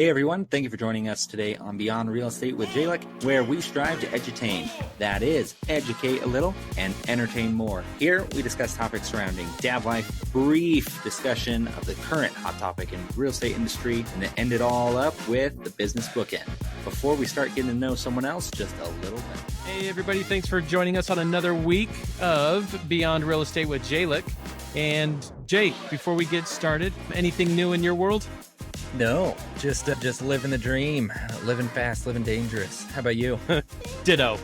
Hey everyone, thank you for joining us today on Beyond Real Estate with Jalen, where we strive to edutain. That is, educate a little and entertain more. Here we discuss topics surrounding dad life, brief discussion of the current hot topic in the real estate industry, and then end it all up with the business bookend. Before we start getting to know someone else just a little bit. Hey everybody, thanks for joining us on another week of Beyond Real Estate with Jalen. And Jay, before we get started, anything new in your world? No, just living the dream, living fast, living dangerous. How about you? Ditto.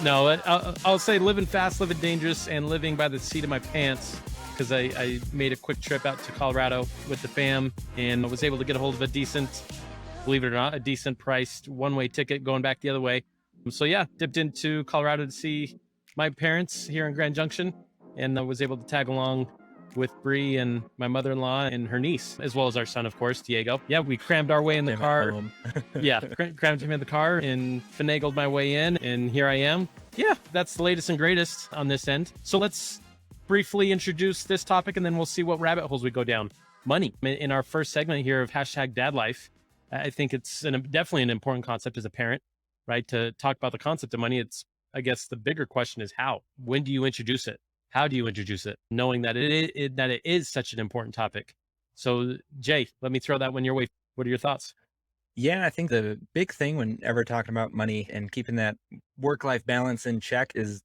No, I'll say living fast, living dangerous, and living by the seat of my pants, because I made a quick trip out to Colorado with the fam and was able to get a hold of a decent, believe it or not, a decent priced one-way ticket going back the other way. So yeah, dipped into Colorado to see my parents here in Grand Junction, and I was able to tag along with Bree and my mother-in-law and her niece, as well as our son, of course, Diego. Yeah, we crammed our way in the car. Crammed him in the car and finagled my way in, and here I am. Yeah, that's the latest and greatest on this end. So let's briefly introduce this topic, and then we'll see what rabbit holes we go down. Money. In our first segment here of #DadLife, I think it's definitely an important concept as a parent, right? To talk about the concept of money, I guess the bigger question is how. When do you introduce it? How do you introduce it, knowing that it is such an important topic? So, Jay, let me throw that one your way. What are your thoughts? Yeah, I think the big thing whenever talking about money and keeping that work-life balance in check is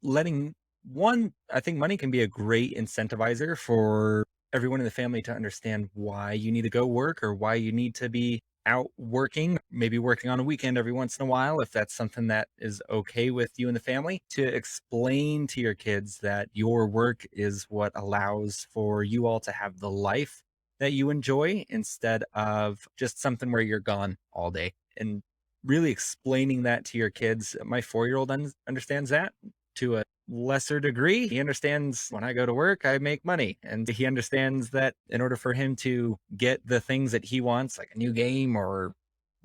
I think money can be a great incentivizer for everyone in the family to understand why you need to go work or why you need to be out working, maybe working on a weekend every once in a while, if that's something that is okay with you and the family, to explain to your kids that your work is what allows for you all to have the life that you enjoy instead of just something where you're gone all day. And really explaining that to your kids. My 4-year-old understands that to a lesser degree. He understands when I go to work, I make money. And he understands that in order for him to get the things that he wants, like a new game or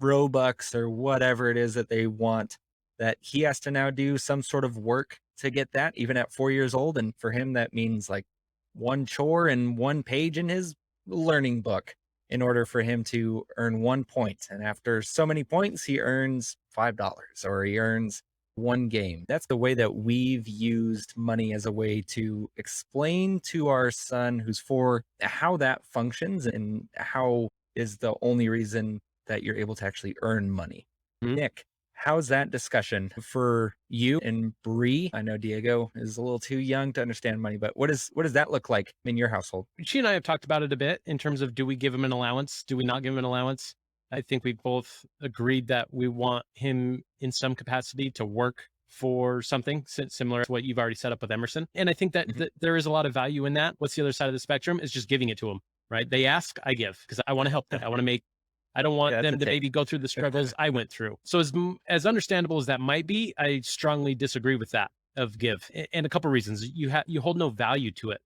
Robux or whatever it is that they want, that he has to now do some sort of work to get that, even at 4 years old. And for him, that means like one chore and one page in his learning book in order for him to earn 1 point. And after so many points, he earns $5 or he earns one game. That's the way that we've used money as a way to explain to our son, who's 4, how that functions and how is the only reason that you're able to actually earn money. Mm-hmm. Nick, how's that discussion for you and Bree? I know Diego is a little too young to understand money, but what does that look like in your household? She and I have talked about it a bit in terms of, do we give him an allowance? Do we not give him an allowance? I think we both agreed that we want him in some capacity to work for something similar to what you've already set up with Emerson. And I think that there is a lot of value in that. What's the other side of the spectrum is just giving it to them, right? They ask, I give, because I want to help them. I don't want them to maybe go through the struggles I went through. So as understandable as that might be, I strongly disagree with that of give. And a couple of reasons. You hold no value to it,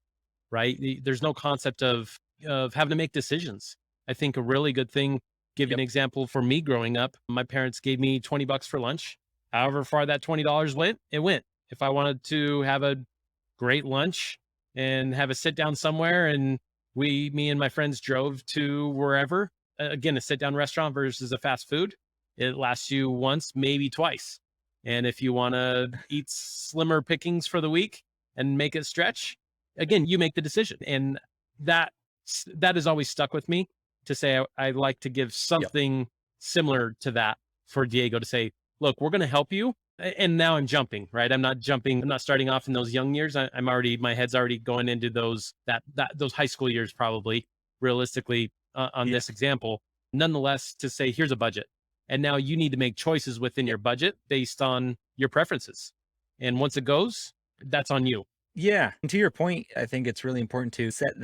right? There's no concept of having to make decisions. I think a really good thing, give you an example for me growing up, my parents gave me $20 for lunch. However far that $20 went, it went. If I wanted to have a great lunch and have a sit down somewhere, and me and my friends drove to wherever, again, a sit down restaurant versus a fast food, it lasts you once, maybe twice. And if you want to eat slimmer pickings for the week and make it stretch, again, you make the decision. And that has always stuck with me, to say I like to give something similar to that for Diego, to say, look, we're going to help you. And now I'm jumping, right? I'm not starting off in those young years. My head's already going into those high school years, probably realistically on this example. Nonetheless, to say, here's a budget. And now you need to make choices within your budget based on your preferences. And once it goes, that's on you. Yeah. And to your point, I think it's really important to set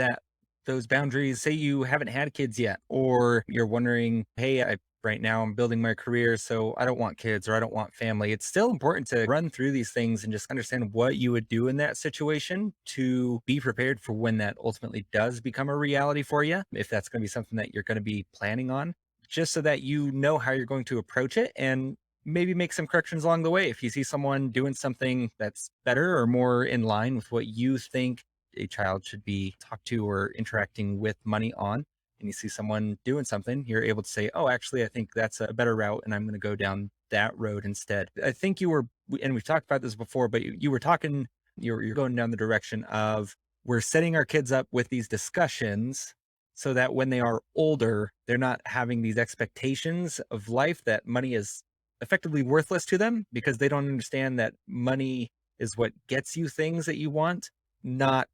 those boundaries. Say you haven't had kids yet, or you're wondering, hey, right now I'm building my career, so I don't want kids or I don't want family. It's still important to run through these things and just understand what you would do in that situation to be prepared for when that ultimately does become a reality for you, if that's going to be something that you're going to be planning on, just so that you know how you're going to approach it and maybe make some corrections along the way. If you see someone doing something that's better or more in line with what you think a child should be talked to or interacting with money on, and you see someone doing something, you're able to say, oh, actually, I think that's a better route and I'm going to go down that road instead. I think you were, and we've talked about this before, but you were talking, you're going down the direction of we're setting our kids up with these discussions so that when they are older, they're not having these expectations of life that money is effectively worthless to them because they don't understand that money is what gets you things that you want, not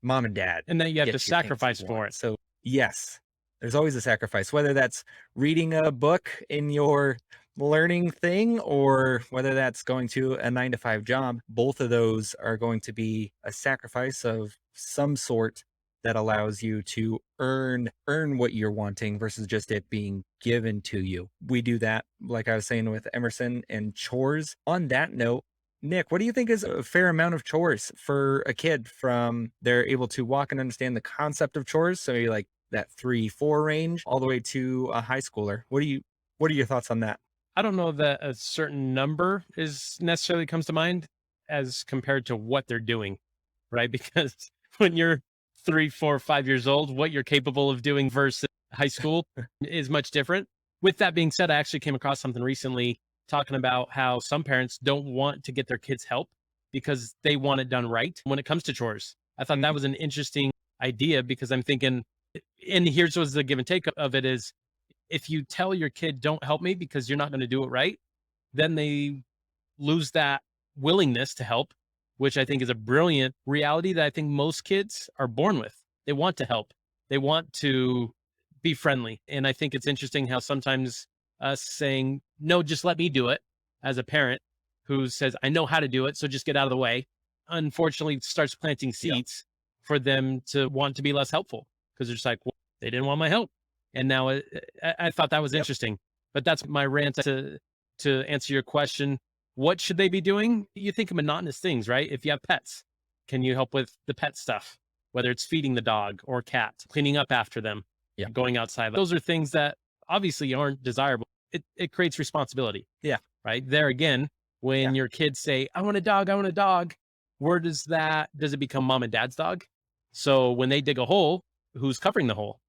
mom and dad And then you have to get you things you sacrifice for want. it. So, yes, there's always a sacrifice, whether that's reading a book in your learning thing or whether that's going to a 9 to 5 job. Both of those are going to be a sacrifice of some sort that allows you to earn what you're wanting versus just it being given to you. We do that, like I was saying with Emerson and chores. On that note, Nick, what do you think is a fair amount of chores for a kid from they're able to walk and understand the concept of chores? So maybe like that 3, 4 range all the way to a high schooler. What are your thoughts on that? I don't know that a certain number is necessarily comes to mind as compared to what they're doing, right? Because when you're 3, 4, 5 years old, what you're capable of doing versus high school is much different. With that being said, I actually came across something recently talking about how some parents don't want to get their kids help because they want it done right when it comes to chores. I thought that Mhm. was an interesting idea because I'm thinking, and here's what's the give and take of it is if you tell your kid, don't help me because you're not going to do it right, then they lose that willingness to help, which I think is a brilliant reality that I think most kids are born with. They want to help, they want to be friendly. And I think it's interesting how sometimes us saying, no, just let me do it as a parent who says, I know how to do it, so just get out of the way, unfortunately starts planting Yeah. seeds for them to want to be less helpful because they're just like, well, they didn't want my help. And now I thought that was Yep. interesting. But that's my rant to answer your question. What should they be doing? You think of monotonous things, right? If you have pets, can you help with the pet stuff? Whether it's feeding the dog or cat, cleaning up after them, Yeah. going outside. Those are things that obviously aren't desirable. It creates responsibility, Yeah. right? There again, Yeah. when your kids say, I want a dog, I want a dog, where does it become mom and dad's dog? So when they dig a hole, who's covering the hole?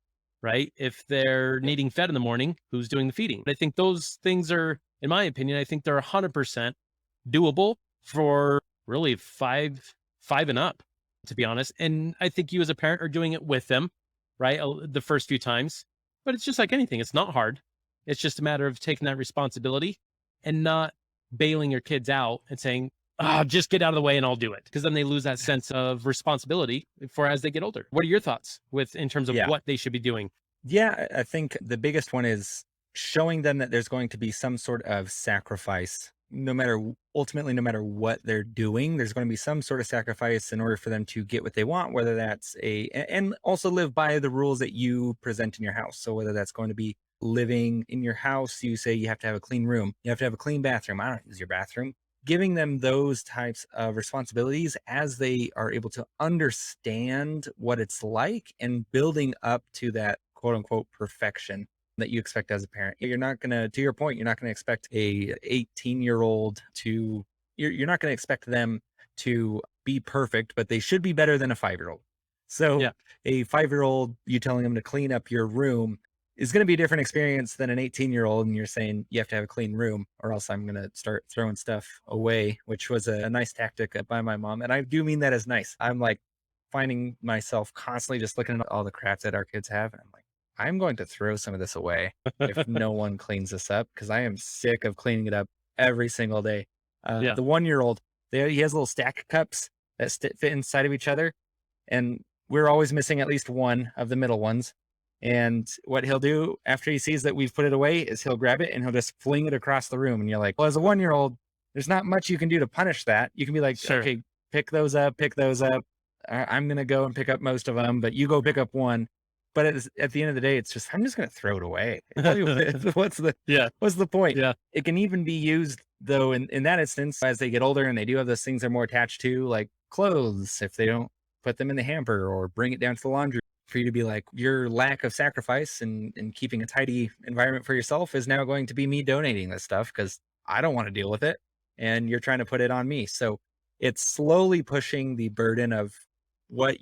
Right? If they're Yep. needing fed in the morning, who's doing the feeding? I think those things are, in my opinion, I think they're 100% doable for really five and up, to be honest. And I think you as a parent are doing it with them, right? The first few times, but it's just like anything. It's not hard. It's just a matter of taking that responsibility and not bailing your kids out and saying, ah, just get out of the way and I'll do it. Because then they lose that sense of responsibility for as they get older. What are your thoughts with in terms of Yeah. what they should be doing? Yeah, I think the biggest one is showing them that there's going to be some sort of sacrifice. No matter ultimately, no matter what they're doing, there's going to be some sort of sacrifice in order for them to get what they want, whether that's and also live by the rules that you present in your house. So whether that's going to be living in your house, you say you have to have a clean room, you have to have a clean bathroom. I don't use your bathroom. Giving them those types of responsibilities as they are able to understand what it's like and building up to that quote unquote perfection that you expect as a parent. You're not going to your point, you're not going to expect a 18-year-old to you're not going to expect them to be perfect, but they should be better than a 5-year-old. So Yeah, a 5-year-old, you telling them to clean up your room is going to be a different experience than an 18-year-old. And you're saying you have to have a clean room or else I'm going to start throwing stuff away, which was a nice tactic by my mom. And I do mean that as nice. I'm like finding myself constantly just looking at all the crap that our kids have. And I'm like, I'm going to throw some of this away if no one cleans this up because I am sick of cleaning it up every single day. yeah, The 1-year-old, he has little stack of cups that fit inside of each other. And we're always missing at least one of the middle ones. And what he'll do after he sees that we've put it away is he'll grab it and he'll just fling it across the room. And you're like, well, as a 1-year-old, there's not much you can do to punish that. You can be like, sure. okay, pick those up, pick those up. I'm going to go and pick up most of them, but you go pick up one. But at the end of the day, it's just, I'm just going to throw it away. What's Yeah, what's the point? yeah, It can even be used though in that instance as they get older and they do have those things they're more attached to, like clothes. If they don't put them in the hamper or bring it down to the laundry, for you to be like, your lack of sacrifice and keeping a tidy environment for yourself is now going to be me donating this stuff because I don't want to deal with it. And you're trying to put it on me. So it's slowly pushing the burden of what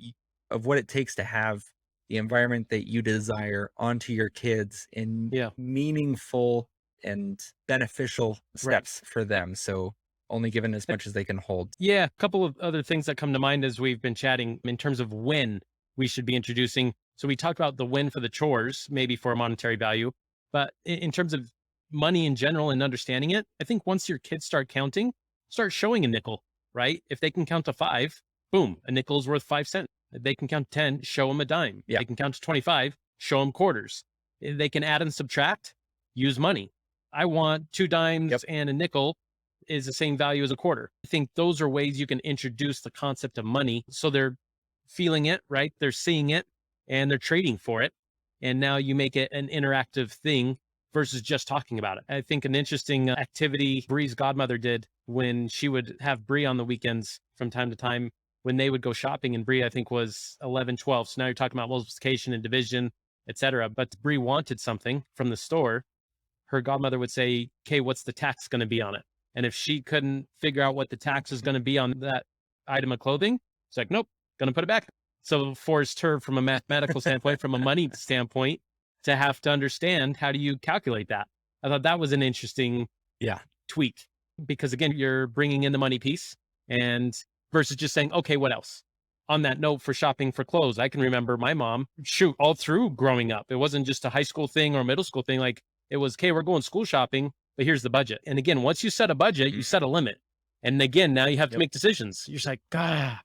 of what it takes to have the environment that you desire onto your kids in Yeah. meaningful and beneficial Right. steps for them. So only given as much as they can hold. Yeah, a couple of other things that come to mind as we've been chatting in terms of when we should be introducing. So we talked about the win for the chores, maybe for a monetary value, but in terms of money in general and understanding it, I think once your kids start counting, start showing a nickel, right? If they can count to 5, boom, a nickel is worth 5 cents. If they can count to 10, show them a dime. Yeah. They can count to 25, show them quarters. If they can add and subtract, use money. I want 2 dimes Yep. and a nickel is the same value as a quarter. I think those are ways you can introduce the concept of money. So they're feeling it, right? They're seeing it and they're trading for it. And now you make it an interactive thing versus just talking about it. I think an interesting activity Bree's godmother did when she would have Bree on the weekends from time to time when they would go shopping. And Bree, I think, was 11, 12. So now you're talking about multiplication and division, etc. But Bree wanted something from the store. Her godmother would say, okay, what's the tax going to be on it? And if she couldn't figure out what the tax is going to be on that item of clothing, it's like, nope, going to put it back. So forced her from a mathematical standpoint, from a money standpoint, to have to understand how do you calculate that. I thought that was an interesting tweak because again, you're bringing in the money piece and versus just saying, okay, what else? On that note, for shopping for clothes, I can remember my mom, all through growing up. It wasn't just a high school thing or a middle school thing. Like it was, okay, we're going school shopping, but here's the budget. And again, once you set a budget, you set a limit. And again, now you have to make decisions. You're just like, God,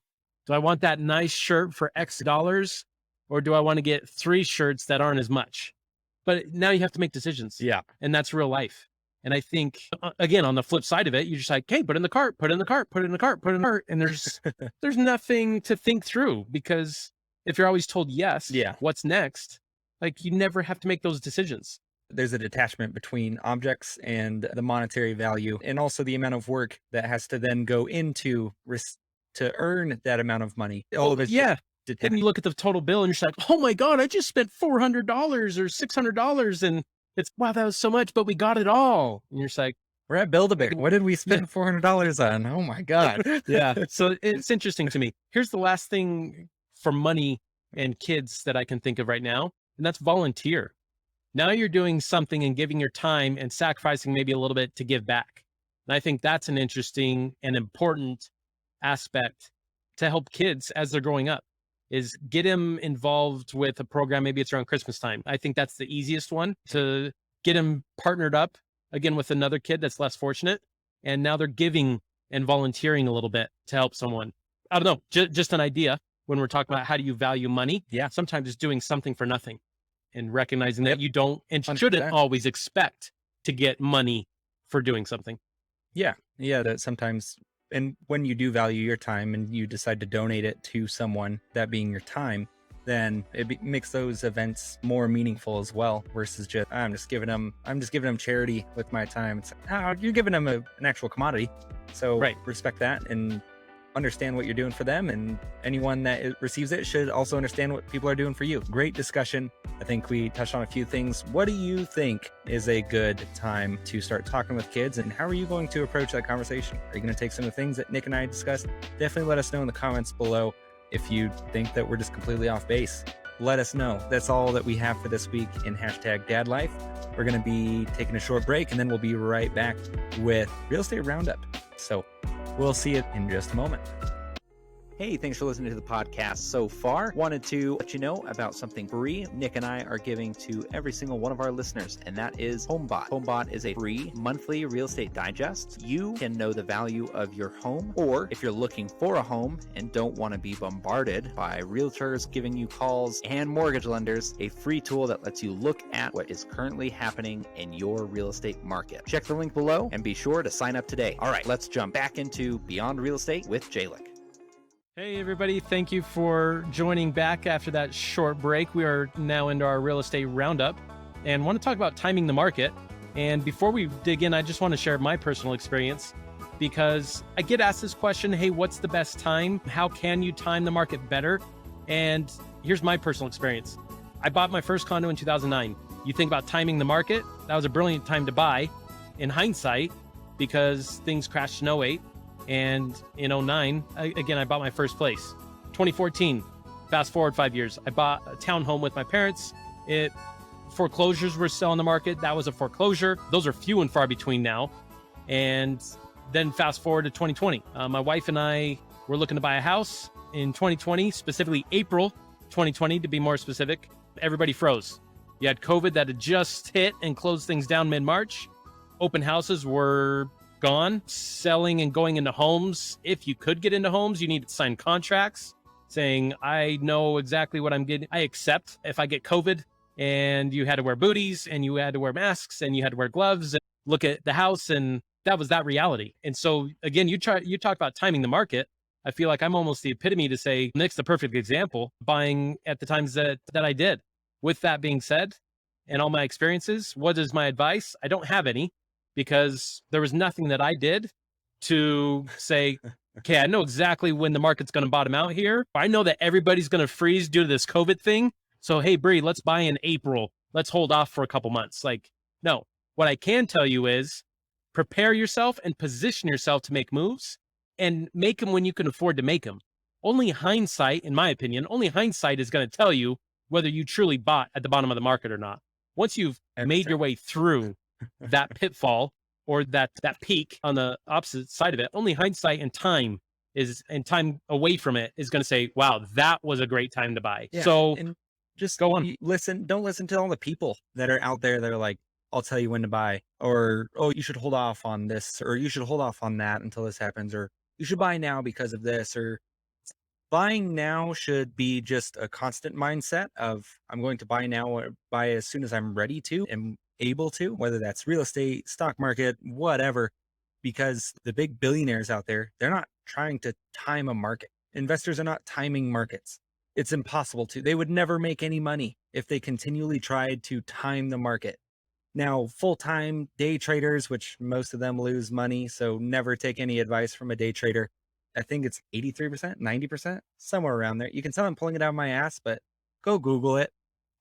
do I want that nice shirt for X dollars? Or do I want to get 3 shirts that aren't as much? But now you have to make decisions. Yeah. And that's real life. And I think, again, on the flip side of it, you're just like, hey, put in the cart, put in the cart, put in the cart, put in the cart. And there's nothing to think through because if you're always told yes, what's next? Like you never have to make those decisions. There's a detachment between objects and the monetary value and also the amount of work that has to then go into to earn that amount of money. All of it's and you look at the total bill and you're just like, oh my God, I just spent $400 or $600 and it's, wow, that was so much, but we got it all. And you're just like, we're at Build-A-Bear. What did we spend $400 on? Oh my God. Yeah. So it's interesting to me. Here's the last thing for money and kids that I can think of right now. And that's volunteer. Now you're doing something and giving your time and sacrificing maybe a little bit to give back. And I think that's an interesting and important aspect to help kids as they're growing up is get them involved with a program. Maybe it's around Christmas time. I think that's the easiest one to get them partnered up again with another kid that's less fortunate. And now they're giving and volunteering a little bit to help someone. I don't know, just an idea when we're talking about how do you value money? Yeah. Sometimes it's doing something for nothing and recognizing that you don't and 100%. Shouldn't always expect to get money for doing something. Yeah. That sometimes, and when you do value your time and you decide to donate it to someone, that being your time, then it makes those events more meaningful as well versus just, I'm just giving them charity with my time. It's, you're giving them an actual commodity. So respect that and understand what you're doing for them, and anyone that receives it should also understand what people are doing for you. Great discussion. I think we touched on a few things. What do you think is a good time to start talking with kids, and how are you going to approach that conversation? Are you going to take some of the things that Nick and I discussed? Definitely let us know in the comments below if you think that we're just completely off base. Let us know. That's all that we have for this week in #DadLife. We're going to be taking a short break, and then we'll be right back with Real Estate Roundup. So we'll see you in just a moment. Hey, thanks for listening to the podcast so far. Wanted to let you know about something free Nick and I are giving to every single one of our listeners, and that is HomeBot. HomeBot is a free monthly real estate digest. You can know the value of your home, or if you're looking for a home and don't want to be bombarded by realtors giving you calls and mortgage lenders, a free tool that lets you look at what is currently happening in your real estate market. Check the link below and be sure to sign up today. All right, let's jump back into Beyond Real Estate with Jalen. Hey, everybody. Thank you for joining back after that short break. We are now into our real estate roundup and want to talk about timing the market. And before we dig in, I just want to share my personal experience because I get asked this question, hey, what's the best time? How can you time the market better? And here's my personal experience. I bought my first condo in 2009. You think about timing the market, that was a brilliant time to buy in hindsight because things crashed in 08. And in 09, again, I bought my first place. 2014, Fast forward 5 years, I bought a townhome with my parents. Foreclosures were still on the market. That was a foreclosure. Those are few and far between now. And then fast forward to 2020. My wife and I were looking to buy a house in 2020, specifically April 2020, to be more specific. Everybody froze. You had COVID that had just hit and closed things down mid-March. Open houses were gone. Selling and going into homes. If you could get into homes, you needed to sign contracts saying, I know exactly what I'm getting. I accept if I get COVID, and you had to wear booties and you had to wear masks and you had to wear gloves and look at the house. And that was that reality. And so again, you talk about timing the market. I feel like I'm almost the epitome to say Nick's the perfect example, buying at the times that I did. With that being said, and all my experiences, what is my advice? I don't have any, because there was nothing that I did to say, okay, I know exactly when the market's going to bottom out here. I know that everybody's going to freeze due to this COVID thing. So, hey, Bree, let's buy in April. Let's hold off for a couple months. Like, no, what I can tell you is prepare yourself and position yourself to make moves, and make them when you can afford to make them. Only hindsight, in my opinion, only hindsight is going to tell you whether you truly bought at the bottom of the market or not. Once you've made your way through that pitfall or that peak on the opposite side of it, only hindsight and time away from it is going to say, wow, that was a great time to buy. Yeah, So and just go on. don't listen to all the people that are out there that are like, I'll tell you when to buy, or, oh, you should hold off on this, or you should hold off on that until this happens, or you should buy now because of this. Or buying now should be just a constant mindset of, I'm going to buy now or buy as soon as I'm ready to and able to, whether that's real estate, stock market, whatever, because the big billionaires out there, they're not trying to time a market. Investors are not timing markets. It's impossible to. They would never make any money if they continually tried to time the market. Now, full-time day traders, which most of them lose money, so never take any advice from a day trader. I think it's 83%, 90%, somewhere around there. You can tell I'm pulling it out of my ass, but go Google it.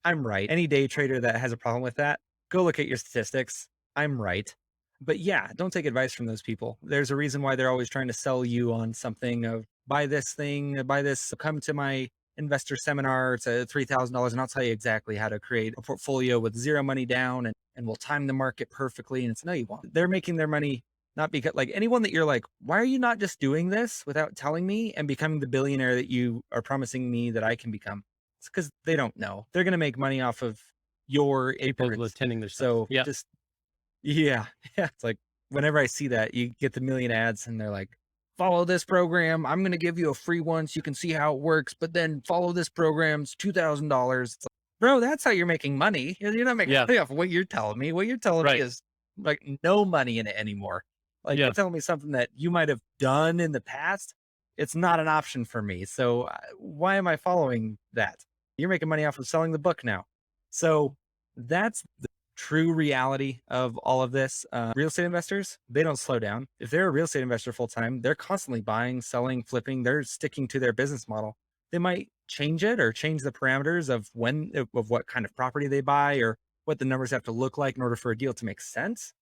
I'm right. Any day trader that has a problem with that, go look at your statistics. I'm right. But yeah, don't take advice from those people. There's a reason why they're always trying to sell you on something of, buy this thing, buy this, come to my investor seminar. It's a $3,000 and I'll tell you exactly how to create a portfolio with zero money down, and we'll time the market perfectly. And it's, no, you won't. They're making their money not because, like, anyone that you're like, why are you not just doing this without telling me and becoming the billionaire that you are promising me that I can become? It's because they don't know. They're going to make money off of your People ignorance. attending their stuff. So Yeah. just, yeah. It's like, whenever I see that, you get the million ads and they're like, follow this program. I'm going to give you a free one so you can see how it works, but then follow this program. It's $2,000. It's like, bro, that's how you're making money. You're not making money off of what you're telling me. What you're telling me is like no money in it anymore. Like, you're telling me something that you might have done in the past. It's not an option for me. So why am I following that? You're making money off of selling the book now. So that's the true reality of all of this. Real estate investors, they don't slow down. If they're a real estate investor full-time, they're constantly buying, selling, flipping. They're sticking to their business model. They might change it or change the parameters of what kind of property they buy or what the numbers have to look like in order for a deal to make sense.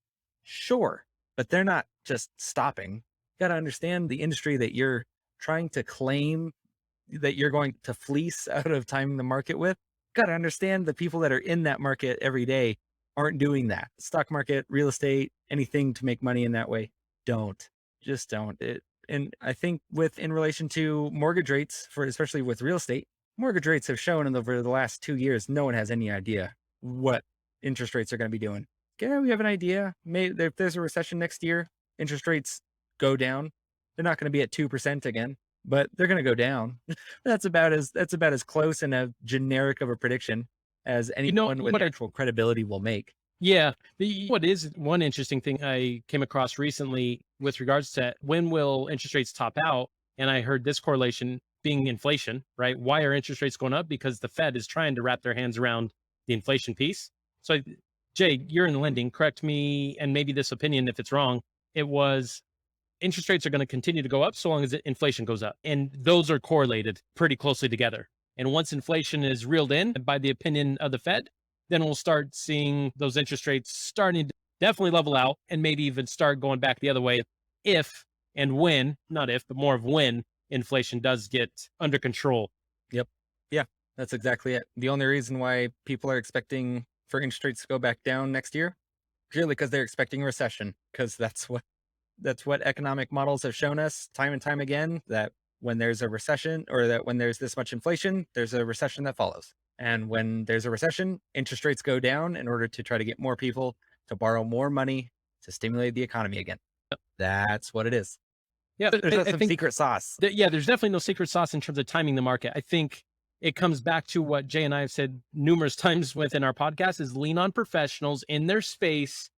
Sure. But they're not just stopping. You got to understand the industry that you're trying to claim that you're going to fleece out of timing the market with. Got to understand the people that are in that market every day aren't doing that. Stock market, real estate, anything to make money in that way. Just don't. And I think in relation to mortgage rates, especially with real estate, mortgage rates have shown over the last 2 years, no one has any idea what interest rates are going to be doing. Yeah, we have an idea. Maybe if there's a recession next year, interest rates go down. They're not going to be at 2% again, but they're going to go down. That's about as close and a generic of a prediction as anyone with actual credibility will make. Yeah. What is one interesting thing I came across recently with regards to when will interest rates top out? And I heard this correlation being inflation, right? Why are interest rates going up? Because the Fed is trying to wrap their hands around the inflation piece. So Jay, you're in lending, correct me, and maybe this opinion if it's wrong. It was interest rates are going to continue to go up so long as inflation goes up. And those are correlated pretty closely together. And once inflation is reeled in by the opinion of the Fed, then we'll start seeing those interest rates starting to definitely level out and maybe even start going back the other way if and when, not if, but more of when inflation does get under control. Yep. Yeah, that's exactly it. The only reason why people are expecting for interest rates to go back down next year, purely because they're expecting a recession, because that's what economic models have shown us time and time again, that when there's a recession, or that when there's this much inflation, there's a recession that follows. And when there's a recession, interest rates go down in order to try to get more people to borrow more money to stimulate the economy again. That's what it is. Yeah, There's not I some think secret sauce. yeah, there's definitely no secret sauce in terms of timing the market. I think it comes back to what Jay and I have said numerous times within our podcast is lean on professionals in their space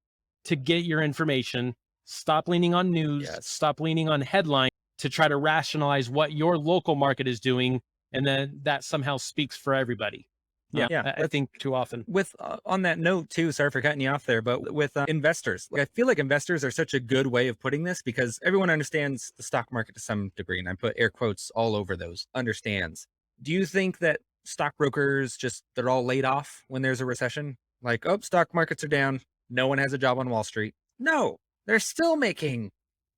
to get your information. Stop leaning on news, Yes. stop leaning on headlines to try to rationalize what your local market is doing. And then that somehow speaks for everybody. Yeah. Yeah. I Let's think too often. with on that note too, sorry for cutting you off there, but with investors, like, I feel like investors are such a good way of putting this, because everyone understands the stock market to some degree, and I put air quotes all over those understands. Do you think that stockbrokers just, they're all laid off when there's a recession? Like, oh, stock markets are down, no one has a job on Wall Street. No, they're still making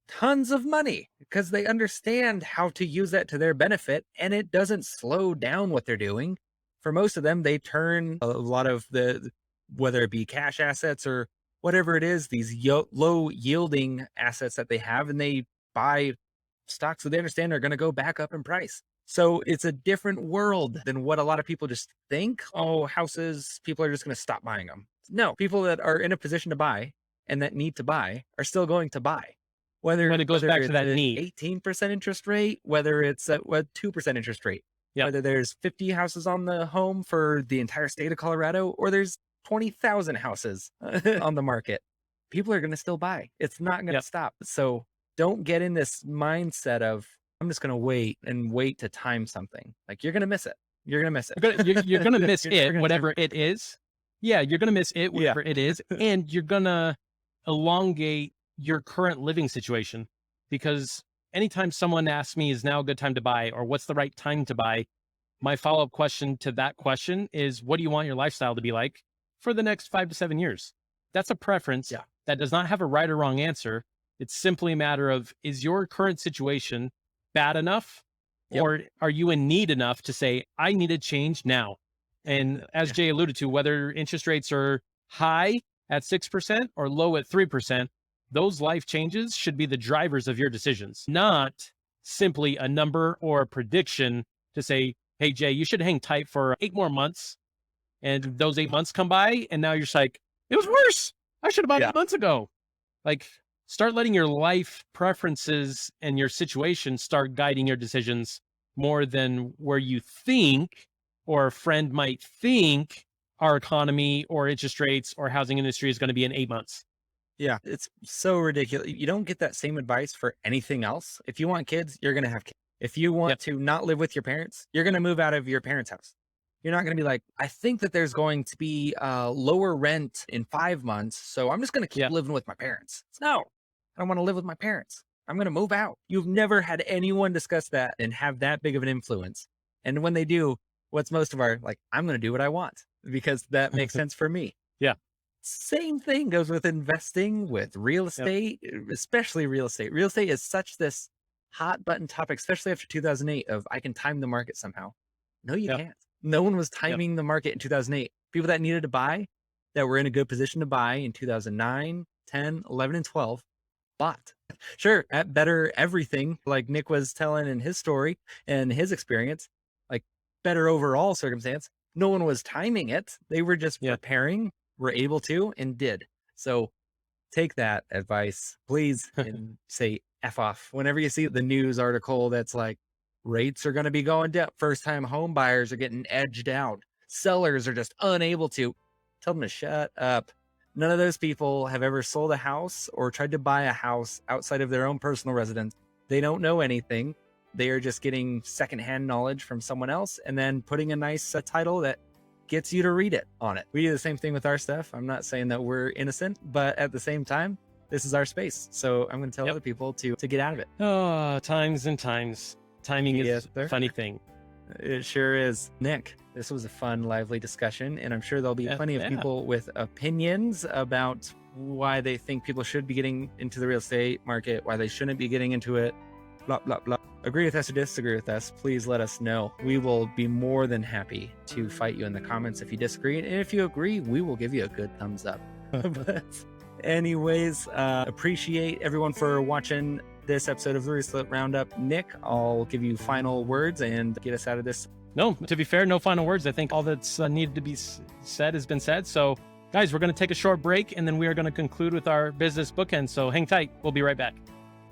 tons of money because they understand how to use that to their benefit, and it doesn't slow down what they're doing. For most of them, they turn a lot of the, whether it be cash assets or whatever it is, these low yielding assets that they have, and they buy stocks that they understand are going to go back up in price. So it's a different world than what a lot of people just think. Oh, houses, people are just going to stop buying them. No, people that are in a position to buy and that need to buy are still going to buy. Whether When it goes back to it's that an need. 18% interest rate, whether it's a 2% interest rate, Yep. whether there's 50 houses on the home for the entire state of Colorado, or there's 20,000 houses on the market, people are going to still buy. It's not going to Yep. stop. So don't get in this mindset of, I'm just going to wait and wait to time something. Like, you're going to miss it. You're going to miss it. You're gonna miss You're never it, gonna time whatever it is. Yeah, you're gonna miss it, Yeah. whatever it is, and you're gonna elongate your current living situation, because anytime someone asks me, "Is now a good time to buy?" or "What's the right time to buy?" my follow-up question to that question is, "What do you want your lifestyle to be like for the next 5 to 7 years?" That's a preference Yeah. that does not have a right or wrong answer. It's simply a matter of, is your current situation bad enough, Yep. or are you in need enough to say, I need a change now? And as Yeah. Jay alluded to, whether interest rates are high at 6% or low at 3%, those life changes should be the drivers of your decisions, not simply a number or a prediction to say, hey, Jay, you should hang tight for 8 more months. And those 8 months come by, and now you're just like, it was worse. I should have bought Yeah. 8 months ago. Like, start letting your life preferences and your situation start guiding your decisions more than where you think, or a friend might think, our economy or interest rates or housing industry is going to be in 8 months. Yeah, it's so ridiculous. You don't get that same advice for anything else. If you want kids, you're going to have kids. If you want Yep. to not live with your parents, you're going to move out of your parents' house. You're not going to be like, I think that there's going to be lower rent in 5 months, so I'm just going to keep Yeah. living with my parents. No, I don't want to live with my parents. I'm going to move out. You've never had anyone discuss that and have that big of an influence. And when they do, what's most of our, like, I'm going to do what I want because that makes sense for me. Yeah. Same thing goes with investing, with real estate, especially real estate. Real estate is such this hot button topic, especially after 2008, of I can time the market somehow. No, you Yep. can't. No one was timing the market in 2008. People that needed to buy, that were in a good position to buy in 2009, 10, 11, and 12, bought. Sure, at better everything, like Nick was telling in his story and his experience, like better overall circumstance. No one was timing it. They were just Yeah. preparing, were able to, and did. So take that advice, please, and say F off. Whenever you see the news article that's like, rates are going to be going down, first time home buyers are getting edged out, sellers are just unable to, tell them to shut up. None of those people have ever sold a house or tried to buy a house outside of their own personal residence. They don't know anything. They are just getting secondhand knowledge from someone else and then putting a nice title that gets you to read it on it. We do the same thing with our stuff. I'm not saying that we're innocent, but at the same time, this is our space. So I'm going to tell other people to get out of it. Oh, times and times. Timing is Yes, sir. a funny thing. It sure is. Nick, this was a fun, lively discussion, and I'm sure there'll be plenty of people with opinions about why they think people should be getting into the real estate market, why they shouldn't be getting into it. blah, blah, blah. Agree with us or disagree with us, please let us know. We will be more than happy to fight you in the comments if you disagree. And if you agree, we will give you a good thumbs up. But anyways, appreciate everyone for watching this episode of the Realistic Roundup. Nick, I'll give you final words and get us out of this. No, to be fair, no final words. I think all that's needed to be said has been said. So, guys, we're going to take a short break, and then we are going to conclude with our business bookend. So hang tight. We'll be right back.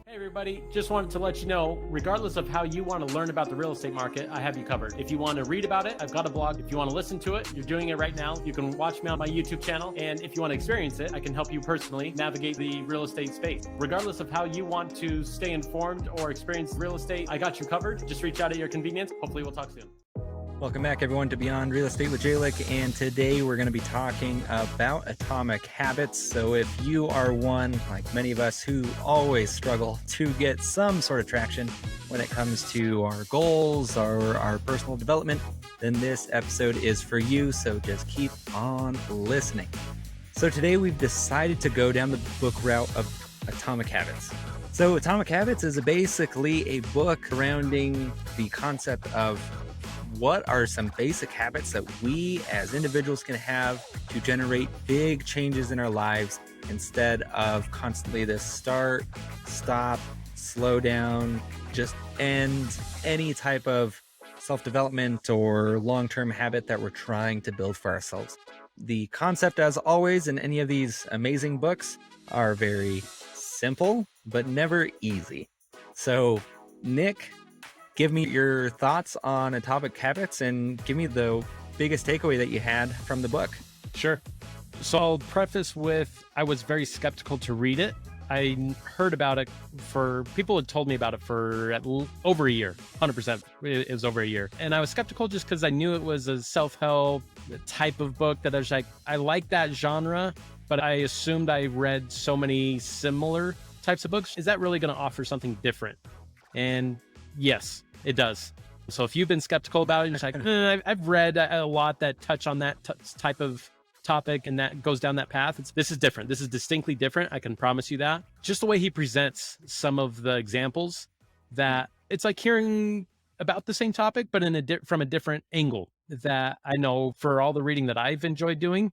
Hey everybody, just wanted to let you know, regardless of how you want to learn about the real estate market, I have you covered. If you want to read about it, I've got a blog. If you want to listen to it, you're doing it right now. You can watch me on my YouTube channel. And if you want to experience it, I can help you personally navigate the real estate space. Regardless of how you want to stay informed or experience real estate, I got you covered. Just reach out at your convenience. Hopefully we'll talk soon. Welcome back, everyone, to Beyond Real Estate with Jalen, and today we're going to be talking about atomic habits. So if you are one, like many of us, who always struggle to get some sort of traction when it comes to our goals or our personal development, then this episode is for you, so just keep on listening. So today we've decided to go down the book route of Atomic Habits. So Atomic Habits is basically a book surrounding the concept of what are some basic habits that we as individuals can have to generate big changes in our lives instead of constantly this start, stop, slow down, just end any type of self-development or long-term habit that we're trying to build for ourselves. The concept, as always, in any of these amazing books are very simple, but never easy. So, Nick, give me your thoughts on Atomic Habits and give me the biggest takeaway that you had from the book. Sure. So I'll preface with, I was very skeptical to read it. I heard about it people had told me about it for over a year, 100%. It was over a year. And I was skeptical just because I knew it was a self-help type of book that I was like, I like that genre, but I assumed I read so many similar types of books. Is that really going to offer something different? And yes, it does. So if you've been skeptical about it, it's like, I've read a lot that touch on that type of topic and that goes down that path. This is different. This is distinctly different. I can promise you that. Just the way he presents some of the examples, that it's like hearing about the same topic, but from a different angle. That I know for all the reading that I've enjoyed doing,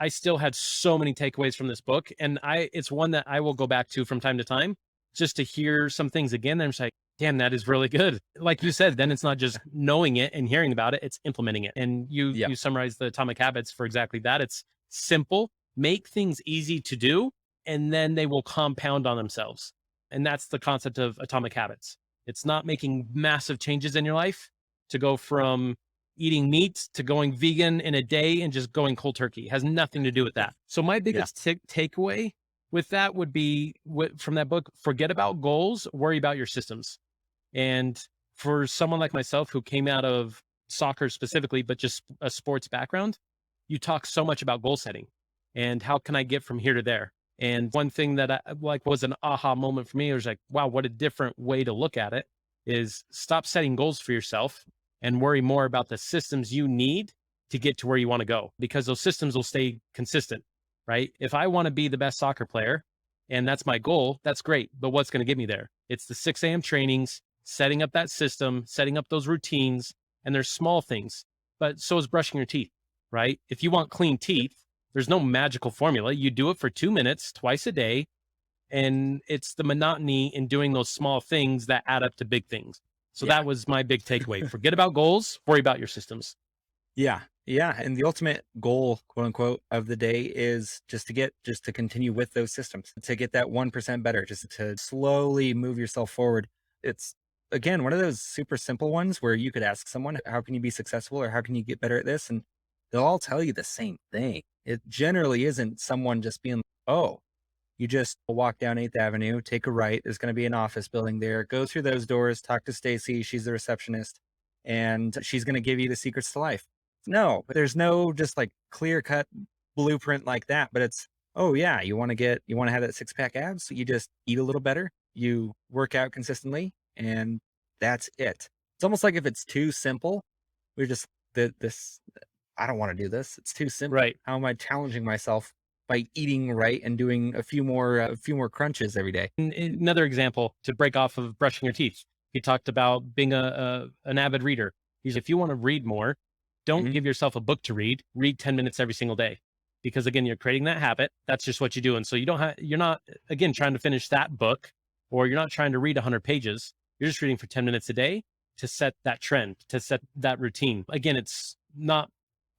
I still had so many takeaways from this book. And it's one that I will go back to from time to time just to hear some things again. I'm just like, damn, that is really good. Like you said, then it's not just knowing it and hearing about it, it's implementing it. And you summarize the Atomic Habits for exactly that. It's simple, make things easy to do, and then they will compound on themselves. And that's the concept of Atomic Habits. It's not making massive changes in your life to go from eating meat to going vegan in a day and just going cold turkey. It has nothing to do with that. So my biggest takeaway with that would be from that book, forget about goals, worry about your systems. And for someone like myself who came out of soccer specifically, but just a sports background, you talk so much about goal setting and how can I get from here to there? And one thing that I was an aha moment for me, was like, wow, what a different way to look at it is stop setting goals for yourself and worry more about the systems you need to get to where you want to go, because those systems will stay consistent, right? If I want to be the best soccer player and that's my goal, that's great. But what's going to get me there? It's the 6 a.m. trainings, setting up that system, setting up those routines, and there's small things, but so is brushing your teeth, right? If you want clean teeth, there's no magical formula. You do it for 2 minutes twice a day, and it's the monotony in doing those small things that add up to big things. So that was my big takeaway. Forget about goals, worry about your systems. Yeah. And the ultimate goal, quote unquote, of the day is just to continue with those systems, to get that 1% better, just to slowly move yourself forward. It's, again, one of those super simple ones where you could ask someone, how can you be successful or how can you get better at this? And they'll all tell you the same thing. It generally isn't someone just being, oh, you just walk down 8th Avenue, take a right. There's going to be an office building there. Go through those doors, talk to Stacy. She's the receptionist and she's going to give you the secrets to life. No, there's no just like clear cut blueprint like that. But it's, oh yeah, you want to have that 6-pack abs. You just eat a little better. You work out consistently and that's it. It's almost like if it's too simple, we're just I don't want to do this. It's too simple. Right. How am I challenging myself by eating right and doing a few more crunches every day. Another example to break off of brushing your teeth. He talked about being an avid reader. He's if you want to read more, don't Mhm. give yourself a book to read. Read 10 minutes every single day. Because again, you're creating that habit. That's just what you do. And so you're not again trying to finish that book or you're not trying to read 100 pages. You're just reading for 10 minutes a day to set that trend, to set that routine. Again, it's not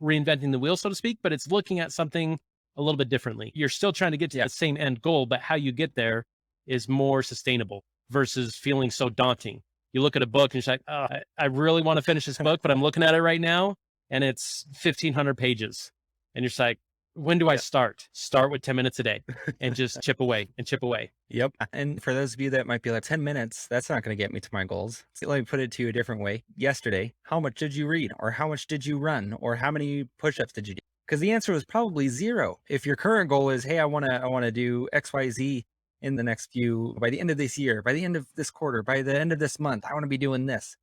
reinventing the wheel, so to speak, but it's looking at something a little bit differently. You're still trying to get to Yeah. the same end goal, but how you get there is more sustainable versus feeling so daunting. You look at a book and you're like, oh, I really want to finish this book, but I'm looking at it right now and it's 1,500 pages. And you're just like, when do I Yeah. start? Start with 10 minutes a day and just chip away and chip away. Yep. And for those of you that might be like 10 minutes, that's not going to get me to my goals. So let me put it to you a different way. Yesterday, how much did you read? Or how much did you run? Or how many push-ups did you do? Because the answer was probably zero. If your current goal is, hey, I want to do XYZ in the next few, by the end of this year, by the end of this quarter, by the end of this month, I want to be doing this.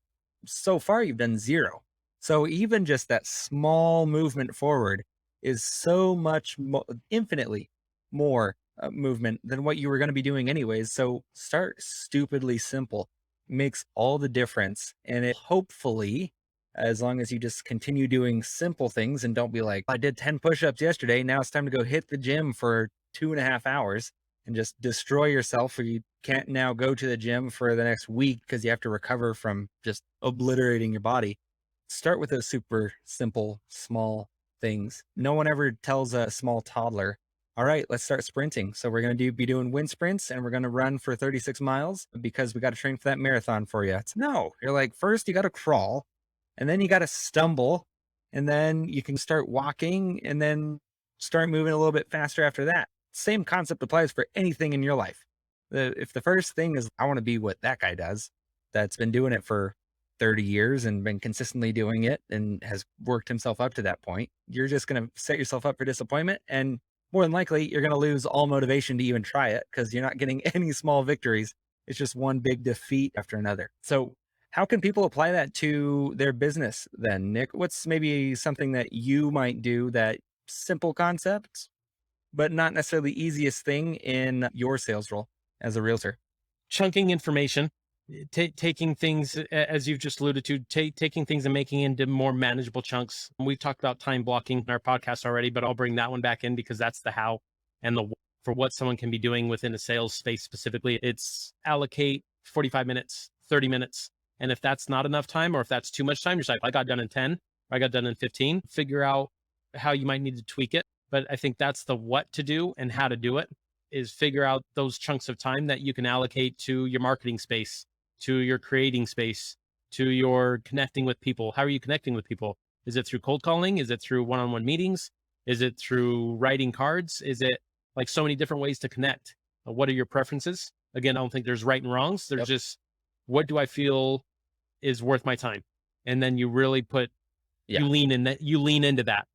So far, you've done zero. So even just that small movement forward is so much infinitely more movement than what you were going to be doing anyways. So start stupidly simple. Makes all the difference. And it hopefully, as long as you just continue doing simple things and don't be like, I did 10 push-ups yesterday. Now it's time to go hit the gym for 2.5 hours and just destroy yourself, or you can't now go to the gym for the next week because you have to recover from just obliterating your body. Start with those super simple, small things. No one ever tells a small toddler, all right, let's start sprinting. So we're going to be doing wind sprints and we're going to run for 36 miles because we got to train for that marathon for you. It's no, you're like, first you got to crawl and then you got to stumble and then you can start walking and then start moving a little bit faster after that. Same concept applies for anything in your life. If the first thing is, I want to be what that guy does, that's been doing it for 30 years and been consistently doing it and has worked himself up to that point, you're just going to set yourself up for disappointment. And more than likely, you're going to lose all motivation to even try it because you're not getting any small victories. It's just one big defeat after another. So, how can people apply that to their business then, Nick? What's maybe something that you might do, that simple concept, but not necessarily the easiest thing in your sales role as a realtor? Chunking information, taking things, as you've just alluded to, taking things and making into more manageable chunks. We've talked about time blocking in our podcast already, but I'll bring that one back in because that's the how and the for what someone can be doing within a sales space specifically. It's allocate 45 minutes, 30 minutes. And if that's not enough time, or if that's too much time, you're like, I got done in 10, or I got done in 15, figure out how you might need to tweak it. But I think that's the what to do and how to do it, is figure out those chunks of time that you can allocate to your marketing space, to your creating space, to your connecting with people. How are you connecting with people? Is it through cold calling? Is it through one-on-one meetings? Is it through writing cards? Is it like so many different ways to connect? What are your preferences? Again, I don't think there's right and wrongs. There's Yep. just, what do I feel is worth my time? And then you really put, Yeah. you lean into that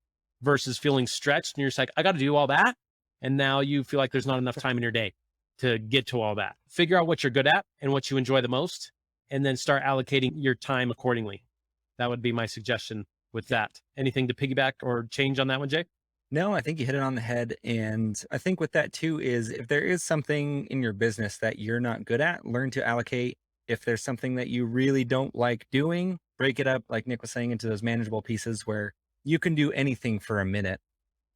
versus feeling stretched. And you're just like, I got to do all that. And now you feel like there's not enough time in your day to get to all that. Figure out what you're good at and what you enjoy the most, and then start allocating your time accordingly. That would be my suggestion with that. Anything to piggyback or change on that one, Jay? No, I think you hit it on the head. And I think with that too is, if there is something in your business that you're not good at, learn to allocate. If there's something that you really don't like doing, break it up, like Nick was saying, into those manageable pieces where you can do anything for a minute.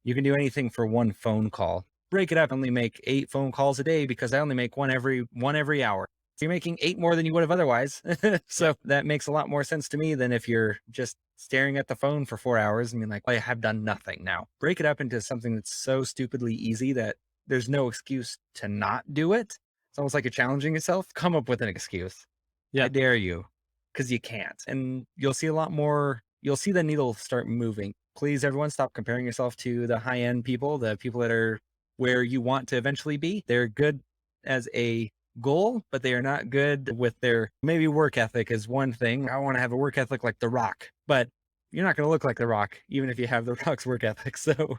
You can do anything for one phone call. Break it up, only make 8 phone calls a day because I only make one every hour. So you're making 8 more than you would have otherwise. Yeah. So that makes a lot more sense to me than if you're just staring at the phone for 4 hours and being like, well, I have done nothing now. Break it up into something that's so stupidly easy that there's no excuse to not do it. It's almost like you're challenging yourself. Come up with an excuse. I Yeah. dare you, because you can't. And you'll see a lot more, you'll see the needle start moving. Please, everyone, stop comparing yourself to the high end people, the people that are where you want to eventually be. They're good as a goal, but they are not good with their, maybe work ethic is one thing. I want to have a work ethic like The Rock, but you're not going to look like The Rock, even if you have The Rock's work ethic. So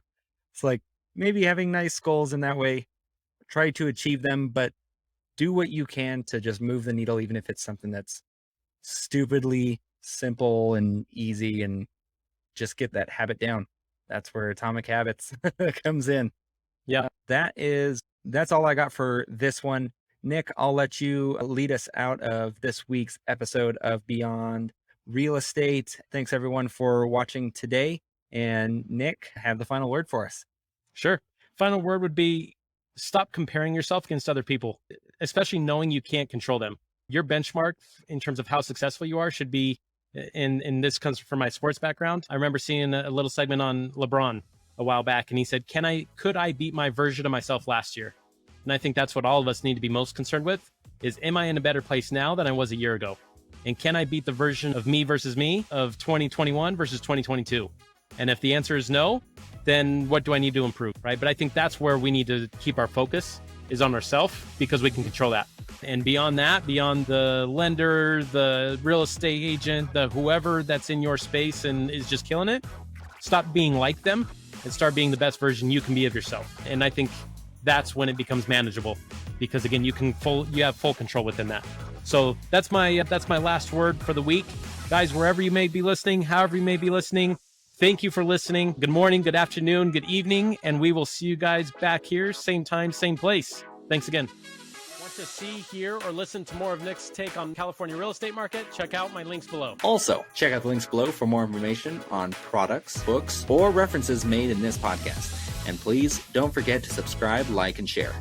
it's like maybe having nice goals in that way, try to achieve them, but do what you can to just move the needle, even if it's something that's stupidly simple and easy, and just get that habit down. That's where Atomic Habits comes in. Yeah. that's all I got for this one. Nick, I'll let you lead us out of this week's episode of Beyond Real Estate. Thanks everyone for watching today. And Nick, have the final word for us. Sure. Final word would be stop comparing yourself against other people, especially knowing you can't control them. Your benchmark in terms of how successful you are should be, and this comes from my sports background. I remember seeing a little segment on LeBron a while back, and he said, could I beat my version of myself last year? And I think that's what all of us need to be most concerned with is, am I in a better place now than I was a year ago? And can I beat the version of me versus me of 2021 versus 2022? And if the answer is no, then what do I need to improve, right? But I think that's where we need to keep our focus is on ourselves, because we can control that. And beyond that, beyond the lender, the real estate agent, the whoever that's in your space and is just killing it, stop being like them and start being the best version you can be of yourself. And I think that's when it becomes manageable, because again, you have full control within that. So that's my last word for the week. Guys, wherever you may be listening, however you may be listening, thank you for listening. Good morning, good afternoon, good evening, and we will see you guys back here, same time, same place. Thanks again. Want to see, hear, or listen to more of Nick's take on California real estate market? Check out my links below. Also, check out the links below for more information on products, books, or references made in this podcast. And please don't forget to subscribe, like, and share.